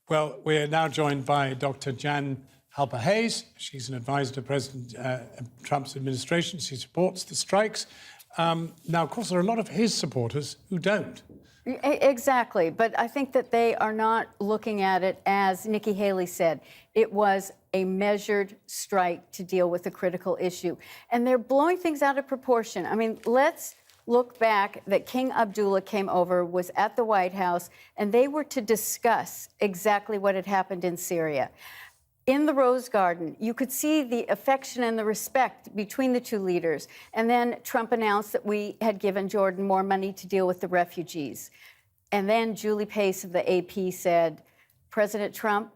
Well, we're now joined by Dr. Jan Halper-Hayes. She's an advisor to President Trump's administration. She supports the strikes. Now, of course, there are a lot of his supporters who don't. Exactly, but I think that they are not looking at it as Nikki Haley said. It was a measured strike to deal with a critical issue. And they're blowing things out of proportion. I mean, let's look back that King Abdullah came over, was at the White House, and they were to discuss exactly what had happened in Syria. In the Rose Garden, you could see the affection and the respect between the two leaders. And then Trump announced that we had given Jordan more money to deal with the refugees. And then Julie Pace of the AP said, President Trump,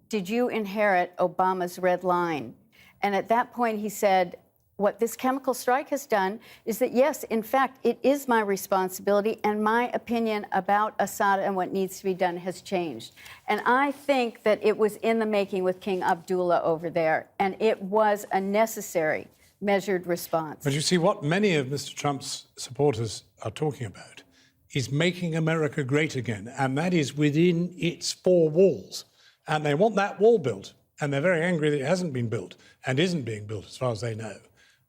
did you inherit Obama's red line? And at that point, he said, what this chemical strike has done is that, yes, in fact, it is my responsibility, and my opinion about Assad and what needs to be done has changed. And I think that it was in the making with King Abdullah over there, and it was a necessary, measured response. But you see, what many of Mr. Trump's supporters are talking about is making America great again, and that is within its four walls. And they want that wall built, and they're very angry that it hasn't been built and isn't being built, as far as they know.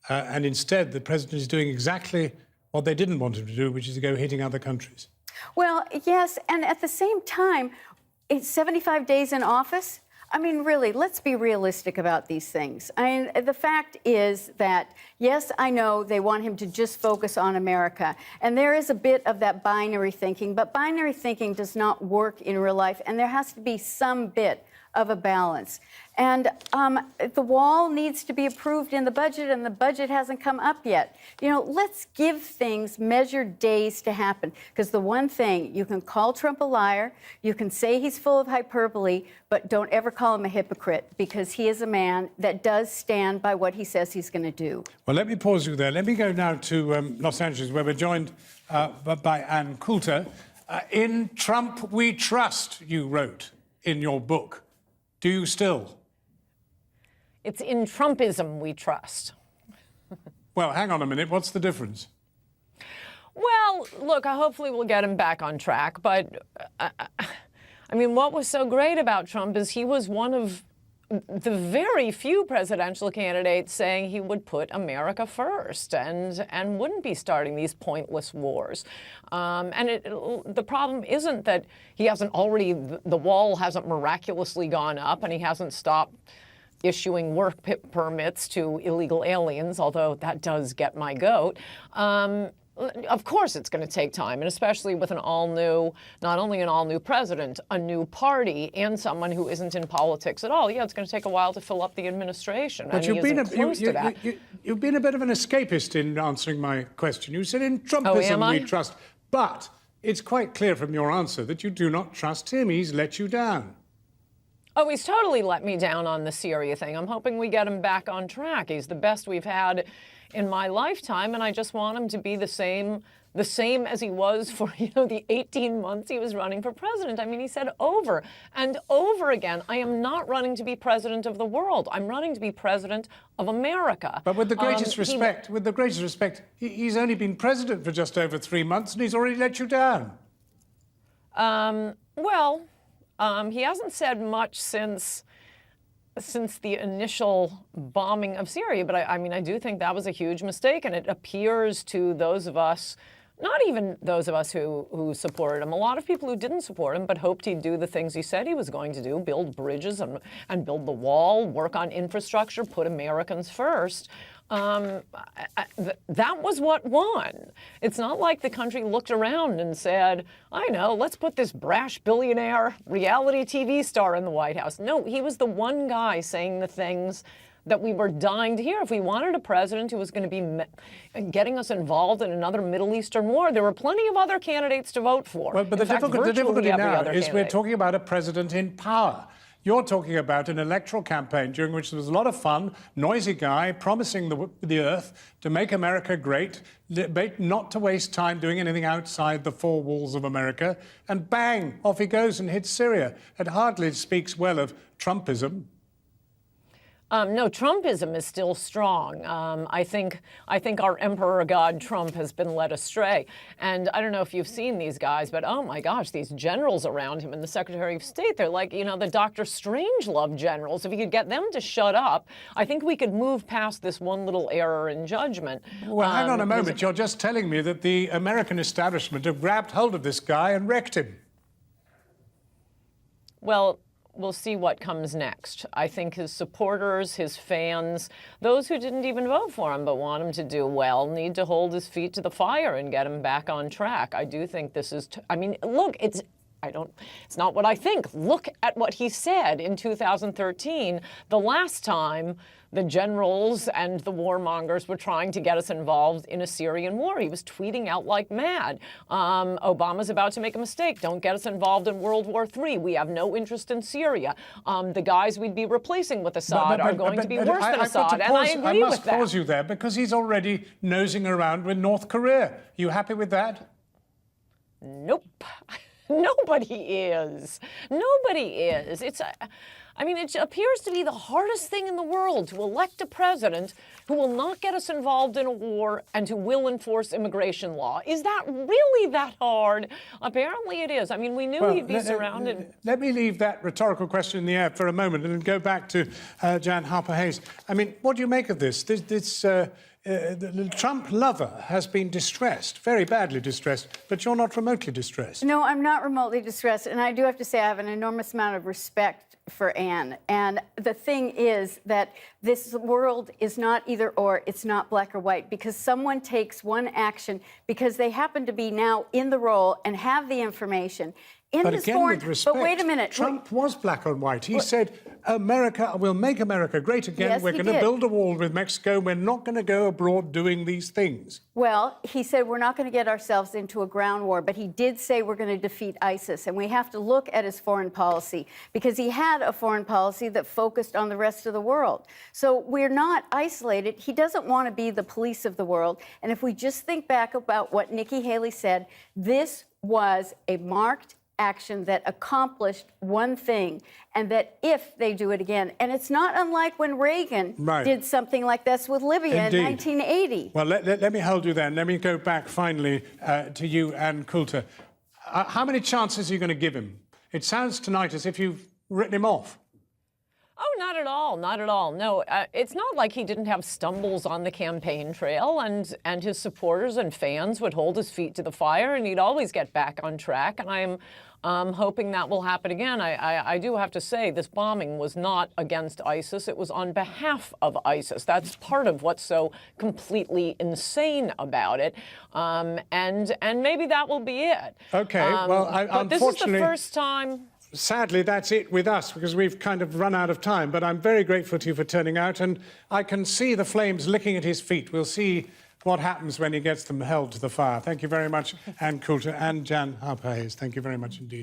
And instead, the president is doing exactly what they didn't want him to do, which is to go hitting other countries. Well, yes, and at the same time, it's 75 days in office. I mean, really, let's be realistic about these things. I mean, the fact is that, yes, I know they want him to just focus on America. And there is a bit of that binary thinking, but binary thinking does not work in real life, and there has to be some bit of a balance. And the wall needs to be approved in the budget, and the budget hasn't come up yet. You know, let's give things measured days to happen. Because the one thing, you can call Trump a liar, you can say he's full of hyperbole, but don't ever call him a hypocrite, because he is a man that does stand by what he says he's going to do. Well, let me pause you there. Let me go now to Los Angeles, where we're joined by Ann Coulter. In Trump we trust, you wrote in your book. Do you still? It's in Trumpism we trust. Well, hang on a minute. What's the difference? Well, look, hopefully we'll get him back on track. But, I mean, what was so great about Trump is he was one of the very few presidential candidates saying he would put America first and wouldn't be starting these pointless wars. The problem isn't that he hasn't already, the wall hasn't miraculously gone up and he hasn't stopped issuing work permits to illegal aliens, although that does get my goat. Of course it's going to take time, and especially with an all-new, not only an all-new president, a new party, and someone who isn't in politics at all. Yeah, it's going to take a while to fill up the administration. But you've been a bit of an escapist in answering my question. You said in Trumpism we trust, but it's quite clear from your answer that you do not trust him. He's let you down. Oh, he's totally let me down on the Syria thing. I'm hoping we get him back on track. He's the best we've had in my lifetime, and I just want him to be the same as he was for, the 18 months he was running for president. I mean, he said over and over again, I am not running to be president of the world. I'm running to be president of America. But with the greatest respect, he's only been president for just over 3 months, and he's already let you down. He hasn't said much since the initial bombing of Syria. But I mean, I do think that was a huge mistake. And it appears to those of us, not even those of us who supported him, a lot of people who didn't support him but hoped he'd do the things he said he was going to do, build bridges and build the wall, work on infrastructure, put Americans first. That was what won. It's not like the country looked around and said, I know, let's put this brash billionaire reality TV star in the White House. No, he was the one guy saying the things that we were dying to hear. If we wanted a president who was going to be getting us involved in another Middle Eastern war, there were plenty of other candidates to vote for. Well, but the difficulty now is we're talking about a president in power. You're talking about an electoral campaign during which there was a lot of fun, noisy guy promising the earth to make America great, not to waste time doing anything outside the four walls of America, and bang, off he goes and hits Syria. It hardly speaks well of Trumpism. No, Trumpism is still strong. I think our emperor god Trump has been led astray. And I don't know if you've seen these guys, but oh my gosh, these generals around him and the Secretary of State, they're like, the Dr. Strangelove generals. If you could get them to shut up, I think we could move past this one little error in judgment. Well, hang on a moment. You're just telling me that the American establishment have grabbed hold of this guy and wrecked him. Well, we'll see what comes next. I think his supporters, his fans, those who didn't even vote for him but want him to do well, need to hold his feet to the fire and get him back on track. I do think this is, look, it's not what I think. Look at what he said in 2013, the last time the generals and the warmongers were trying to get us involved in a Syrian war. He was tweeting out like mad. Obama's about to make a mistake. Don't get us involved in World War III. We have no interest in Syria. The guys we'd be replacing with Assad are going to be worse than Assad, and I agree with that. I must pause you there because he's already nosing around with North Korea. You happy with that? Nope. Nobody is. Nobody is. It appears to be the hardest thing in the world to elect a president who will not get us involved in a war and who will enforce immigration law. Is that really that hard? Apparently it is. We knew he'd be surrounded. Let me leave that rhetorical question in the air for a moment and go back to Jan Harper-Hayes. What do you make of this? The Trump lover has been distressed, very badly distressed, but you're not remotely distressed. No, I'm not remotely distressed. And I do have to say I have an enormous amount of respect for Anne. And the thing is that this world is not either or, it's not black or white, because someone takes one action because they happen to be now in the role and have the information. But again, with respect, but wait a minute. Trump was black and white. He said, America will make America great again. Yes, we're going to build a wall with Mexico. We're not going to go abroad doing these things. Well, he said we're not going to get ourselves into a ground war, but he did say we're going to defeat ISIS. And we have to look at his foreign policy because he had a foreign policy that focused on the rest of the world. So we're not isolated. He doesn't want to be the police of the world. And if we just think back about what Nikki Haley said, this was a marked action that accomplished one thing, and that if they do it again, and it's not unlike when Reagan did something like this with Libya in 1980. Well, let me hold you there. Let me go back finally to you and Coulter. How many chances are you going to give him? It sounds tonight as if you've written him off. Oh, not at all. Not at all. No, it's not like he didn't have stumbles on the campaign trail, and his supporters and fans would hold his feet to the fire, and he'd always get back on track. And I'm hoping that will happen again. I do have to say, this bombing was not against ISIS. It was on behalf of ISIS. That's part of what's so completely insane about it. And maybe that will be it. Okay. Well, but this is the first time. Sadly, that's it with us because we've kind of run out of time. But I'm very grateful to you for turning out. And I can see the flames licking at his feet. We'll see what happens when he gets them held to the fire. Thank you very much, Ann Coulter and Jan Harper-Hayes. Thank you very much indeed.